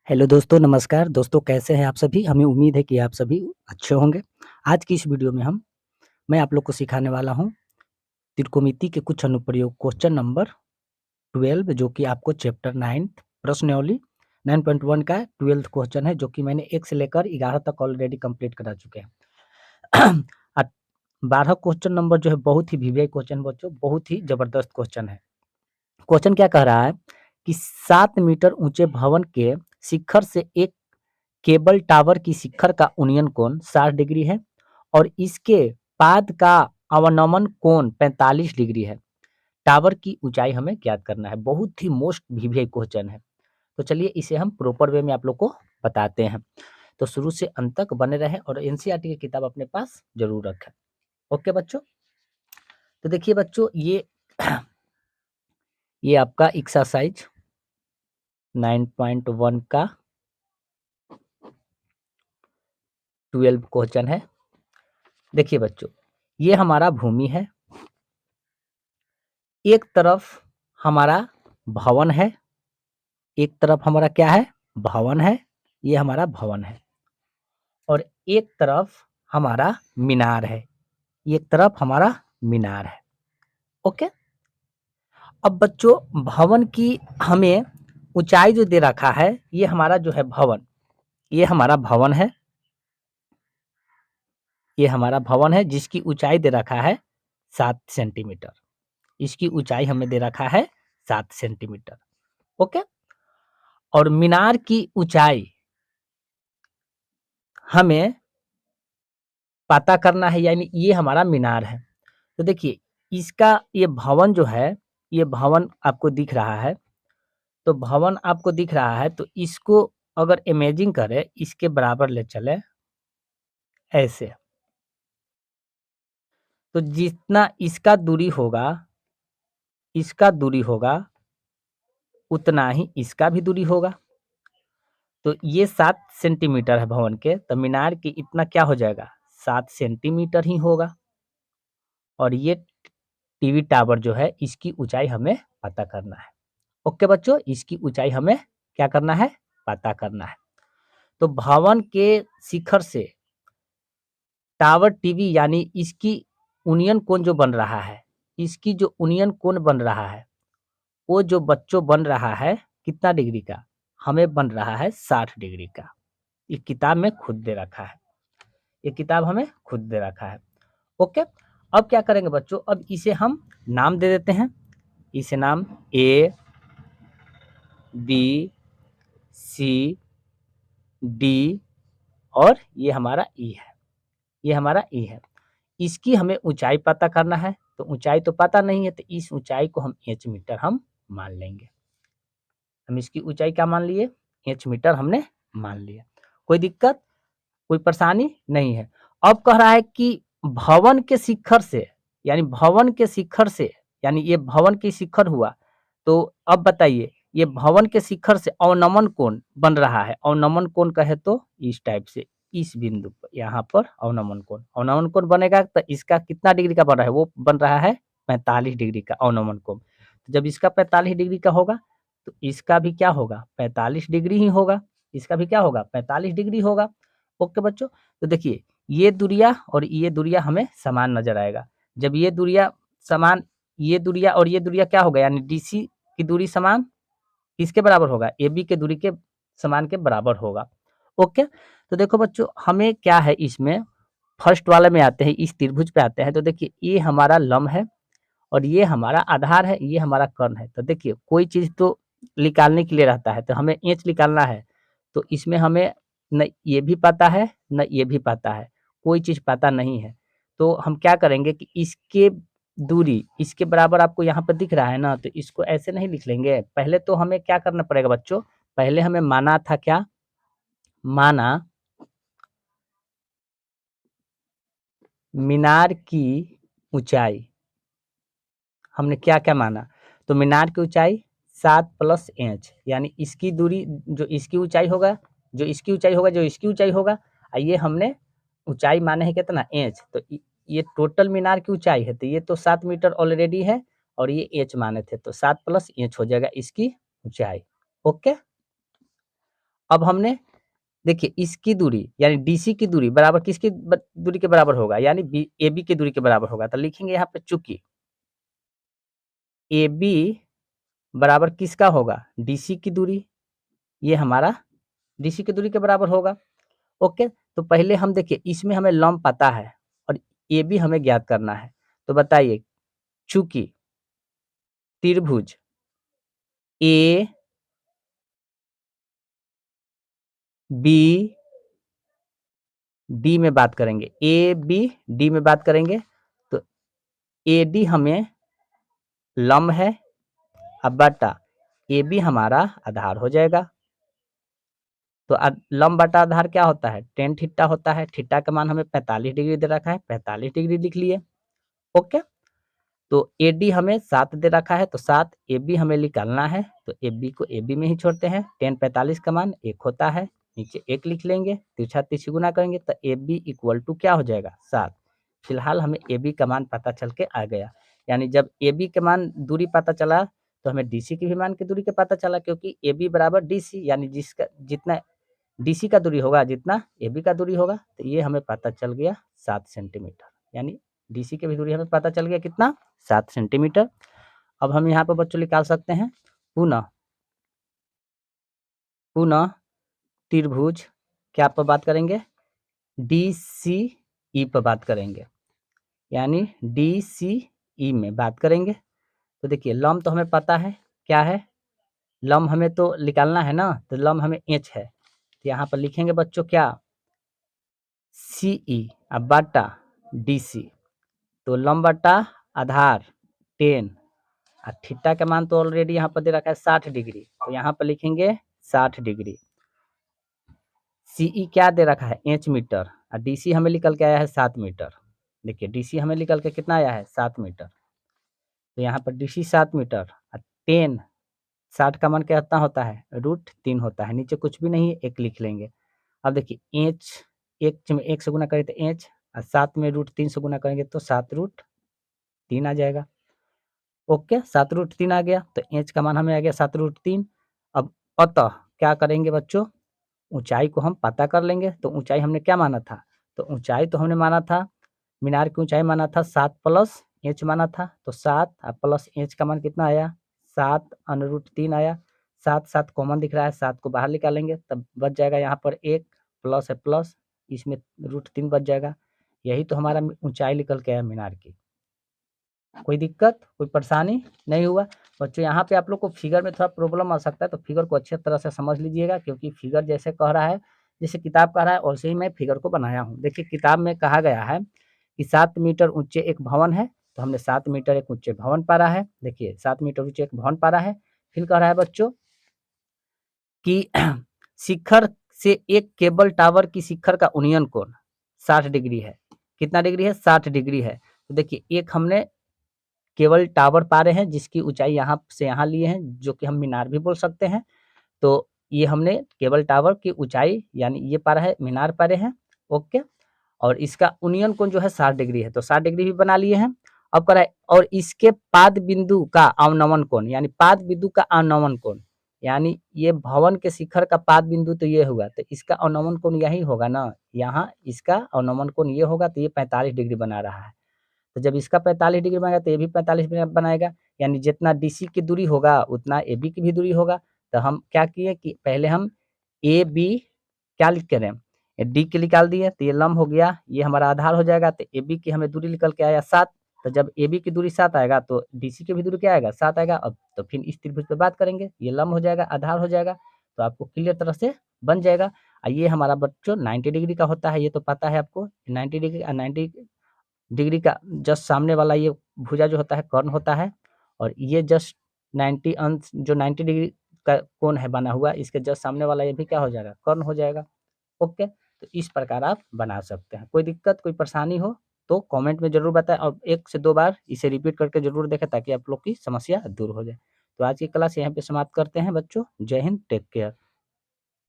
Hello दोस्तों, नमस्कार। दोस्तों कैसे हैं आप सभी? हमें उम्मीद है कि आप सभी अच्छे होंगे। आज की इस वीडियो में मैं आप लोग को सिखाने वाला हूँ त्रिकोणमिति के कुछ अनुप्रयोग क्वेश्चन नंबर 12 जो कि आपको चैप्टर 9 प्रश्नावली 9.1 का 12th क्वेश्चन है जो कि मैंने 1 से लेकर 11 तक ऑलरेडी कंप्लीट करा चुके हैं। अ, 12 क्वेश्चन नंबर जो है बहुत ही वीवीआई क्वेश्चन बच्चों, बहुत ही ज़बरदस्त क्वेश्चन है। क्वेश्चन क्या कह रहा है कि 7 मीटर ऊँचे भवन के शिखर से एक केबल टावर की शिखर का उन्नयन कोण 60 डिग्री है और इसके पाद का अवनमन कोण 45 डिग्री है। टावर की ऊंचाई हमें ज्ञात करना है। बहुत ही मोस्ट वीवीआई क्वेश्चन है। तो चलिए इसे हम प्रॉपर वे में आप लोग को बताते हैं। तो शुरू से अंत तक बने रहें और एनसीईआरटी की किताब अपने पास जरूर रखें। ओके बच्चों, तो देखिए बच्चों ये आपका एक्सरसाइज 9.1 का 12 क्वेश्चन है। देखिए बच्चों, ये हमारा भूमि है, एक तरफ हमारा भवन है, एक तरफ हमारा क्या है? भवन है, ये हमारा भवन है और एक तरफ हमारा मीनार है, एक तरफ हमारा मीनार है। ओके, अब बच्चों भवन की हमें ऊंचाई जो दे रखा है, ये हमारा जो है भवन, ये हमारा भवन है, ये हमारा भवन है जिसकी ऊंचाई दे रखा है 7 सेंटीमीटर। इसकी ऊंचाई हमें दे रखा है 7 सेंटीमीटर। ओके, और मीनार की ऊंचाई हमें पता करना है, यानी ये हमारा मीनार है। तो देखिए इसका ये भवन जो है, ये भवन आपको दिख रहा है, तो भवन आपको दिख रहा है, तो इसको अगर इमेजिन करें, इसके बराबर ले चले ऐसे, तो जितना इसका दूरी होगा, इसका दूरी होगा, उतना ही इसका भी दूरी होगा। तो ये 7 सेंटीमीटर है भवन के, तो मीनार की इतना क्या हो जाएगा? 7 सेंटीमीटर ही होगा। और ये टीवी टावर जो है, इसकी ऊंचाई हमें पता करना है। ओके बच्चों, इसकी ऊंचाई हमें क्या करना है? पता करना है। तो भवन के शिखर से टावर टीवी यानी इसकी यूनियन कोण जो बन रहा है, इसकी जो यूनियन कोण बन रहा है, वो जो बच्चों बन रहा है कितना डिग्री का? हमें बन रहा है 60 डिग्री का। ये किताब में खुद दे रखा है, ये किताब हमें खुद दे रखा है। ओके, अब क्या करेंगे बच्चों? अब इसे हम नाम दे देते हैं। इसे नाम ए बी सी डी और ये हमारा ई है, ये हमारा ई है। इसकी हमें ऊंचाई पता करना है, तो ऊंचाई तो पता नहीं है, तो इस ऊंचाई को हम एच मीटर हम मान लेंगे। हम इसकी ऊंचाई क्या मान लिए? एच मीटर हमने मान लिया। कोई दिक्कत, कोई परेशानी नहीं है। अब कह रहा है कि भवन के शिखर से, यानी भवन के शिखर से, यानी ये भवन की शिखर हुआ, तो अब बताइए ये भवन के शिखर से अवनमन कोण बन रहा है। अवनमन कोण कहे तो इस टाइप से, इस बिंदु पर यहाँ पर अवनमन कोण, अवनमन कोण बनेगा तो इसका कितना डिग्री का बन रहा है? वो बन रहा है 45 डिग्री का अवनमन कोण। तो जब इसका 45 डिग्री का होगा, तो इसका भी क्या होगा? 45 डिग्री ही होगा। इसका भी क्या होगा? 45 डिग्री होगा। ओके बच्चों, तो देखिए ये दूरियां और ये दूरियां हमें समान नजर आएगा। जब ये दूरियां समान, ये दूरियां और ये दूरियां क्या होगा? यानी डीसी की दूरी समान किसके बराबर होगा? AB के दूरी के समान के बराबर होगा। ओके, तो देखो बच्चों हमें क्या है इसमें, फर्स्ट वाले में आते हैं, इस त्रिभुज पे आते हैं। तो देखिए ये हमारा लंब है और ये हमारा आधार है, ये हमारा कर्ण है। तो देखिए कोई चीज़ तो निकालने के लिए रहता है, तो हमें एच निकालना है, तो इसमें हमें न ये भी पता है, न ये भी पता है, कोई चीज़ पता नहीं है। तो हम क्या करेंगे कि इसके दूरी इसके बराबर आपको यहाँ पर दिख रहा है ना, तो इसको ऐसे नहीं लिख लेंगे। पहले तो हमें क्या करना पड़ेगा बच्चों? पहले हमें माना था क्या? माना मीनार की ऊंचाई, हमने क्या-क्या माना? तो मीनार की ऊंचाई 7 प्लस एच, यानी इसकी दूरी जो इसकी ऊंचाई होगा, जो इसकी ऊंचाई होगा, जो इसकी ऊंचाई होगा, ये हमने ऊंचाई माने है कितना? एच। तो ये टोटल मीनार की ऊंचाई है, तो ये तो 7 मीटर ऑलरेडी है और ये एच माने थे, तो 7 प्लस एच हो जाएगा इसकी ऊंचाई। ओके, अब हमने देखिए इसकी दूरी यानी डीसी की दूरी बराबर किसकी दूरी के बराबर होगा, यानी एबी की दूरी के बराबर होगा। तो लिखेंगे यहाँ पे चूंकि एबी बराबर किसका होगा, डीसी की दूरी, ये हमारा डीसी की दूरी के बराबर होगा। ओके, तो पहले हम देखिए इसमें हमें लंब पता है और एबी हमें ज्ञात करना है। तो बताइए चूंकि त्रिभुज ए बी डी में बात करेंगे, ए बी डी में बात करेंगे, तो ए डी हमें लंब है, अब बटा ए बी हमारा आधार हो जाएगा। तो लंब बटा आधार क्या होता है, टेन थीटा होता है। थीटा का मान हमें 45 डिग्री दे रखा है, 45 डिग्री लिख लिए। ओके, तो ए डी हमें 7 दे रखा है, तो 7 ए बी हमें निकालना है, तो ए बी को ए बी में ही छोड़ते हैं। टेन 45 का मान 1 होता है, नीचे 1 लिख लेंगे, तिरछा तिरछी गुना करेंगे तो ए बी इक्वल टू क्या हो जाएगा, 7। फिलहाल हमें ए बी का मान पता चल के आ गया, यानी जब ए बी के मान दूरी पता चला तो हमें डी सी की भी मान की दूरी का पता चला, क्योंकि ए बी बराबर डी सी, यानी जिसका जितना डी सी का दूरी होगा जितना ए बी का दूरी होगा, तो ये हमें पता चल गया 7 सेंटीमीटर, यानी डीसी की भी दूरी हमें पता चल गया कितना, 7 सेंटीमीटर। अब हम यहाँ पर बच्चों निकाल सकते हैं पुनः पुनः त्रिभुज क्या पर बात करेंगे, डी सी ई पर बात करेंगे, यानी डी सी ई में बात करेंगे। तो देखिए लंब तो हमें पता है क्या है, लंब हमें तो निकालना है ना, तो लंब हमें एच है, तो यहाँ पर लिखेंगे बच्चों क्या, सी ई अब बटा डी सी, तो लंब बटा आधार 10 और थीटा का मान तो ऑलरेडी यहाँ पर दे रखा है 60 डिग्री, तो यहाँ पर लिखेंगे 60 डिग्री। सीई क्या दे रखा है, इंच मीटर, और डीसी हमें निकल के आया है 7 मीटर। देखिए डीसी हमें निकल के कितना आया है, 7 मीटर, तो यहाँ पर डीसी 7 मीटर और 10 60 का मान कितना होता है, √3 होता है, नीचे कुछ भी नहीं है, 1 लिख लेंगे। अब देखिए इंच 1 में 1 से गुना करें तो इंच, और 7 में √3 से गुना करेंगे तो 7√3 आ जाएगा। ओके, 7√3 आ गया, तो इंच का मान हमें आ गया 7√3। अब अतः क्या करेंगे बच्चों, ऊंचाई को हम पता कर लेंगे। तो ऊंचाई हमने क्या माना था, तो ऊंचाई तो हमने माना था, मीनार की ऊंचाई माना था 7 प्लस इंच माना था, तो 7 प्लस इंच का मान कितना आया, 7√3 आया। 7 7 कॉमन दिख रहा है, 7 को बाहर निकालेंगे तब बच जाएगा यहाँ पर 1 प्लस है प्लस, इसमें √3 बच जाएगा। यही तो हमारा ऊंचाई निकल के आया मीनार की। कोई दिक्कत कोई परेशानी नहीं हुआ बच्चों। यहाँ पे आप लोग को फिगर में थोड़ा प्रॉब्लम आ सकता है, तो फिगर को अच्छे तरह से समझ लीजिएगा, क्योंकि फिगर जैसे कह रहा है, जैसे किताब कह रहा है वैसे ही मैं फिगर को बनाया हूँ। देखिए किताब में कहा गया है कि 7 मीटर ऊंचे एक भवन है, तो हमने 7 मीटर एक ऊंचे भवन पारा है। देखिए 7 मीटर ऊंचे एक भवन पारा है। फिर कह रहा है बच्चों कि शिखर से एक केबल टावर की शिखर का उन्नयन कोण 60 डिग्री है। कितना डिग्री है, 60 डिग्री है। तो देखिए एक हमने केवल टावर पा रहे हैं जिसकी ऊंचाई यहाँ से यहाँ लिए हैं, जो कि हम मीनार भी बोल सकते हैं। तो ये हमने केबल टावर की ऊंचाई यानी ये पा रहे हैं, मीनार पा रहे हैं। ओके, और इसका उन्नयन कोण जो है 60 डिग्री है, तो 60 डिग्री भी बना लिए हैं। अब कह रहा है और इसके पाद बिंदु का अवनमन कोण, यानी पाद बिंदु का अवनमन कोण, यानी ये भवन के शिखर का पाद बिंदु तो ये हुआ, तो इसका अवनमन कोण यही होगा ना, यहाँ इसका अवनमन कोण ये होगा, तो ये 45 डिग्री बना रहा है। तो जब इसका 45 डिग्री बनाएगा तो ये भी 45 बनाएगा, यानी जितना डीसी की दूरी होगा उतना ए बी की भी दूरी होगा। तो हम क्या किए कि पहले हम ए बी क्या लिख के रहे, डी के निकाल दिए, तो ये लंब हो गया, ये हमारा आधार हो जाएगा। तो ए बी की हमें दूरी निकल के आया 7, तो जब ए बी की दूरी 7 आएगा तो डीसी की भी दूरी क्या आएगा, 7 आएगा। अब तो फिर इस त्रिभुज पे बात करेंगे, ये लंब हो जाएगा, आधार हो जाएगा, तो आपको क्लियर तरह से बन जाएगा। ये हमारा बच्चों 90 डिग्री का होता है, ये तो पता है आपको, 90 डिग्री 90 डिग्री का जस्ट सामने वाला ये भुजा जो होता है कर्ण होता है, और ये जस्ट 90 अंश जो 90 डिग्री का कोण है बना हुआ, इसके जस्ट सामने वाला ये भी क्या हो जाएगा, कर्ण हो जाएगा। ओके, तो इस प्रकार आप बना सकते हैं। कोई दिक्कत कोई परेशानी हो तो कमेंट में जरूर बताएं, और 1 से 2 बार इसे रिपीट करके जरूर देखें ताकि आप लोग की समस्या दूर हो जाए। तो आज की क्लास यहाँ पे समाप्त करते हैं बच्चों। जय हिंद, टेक केयर।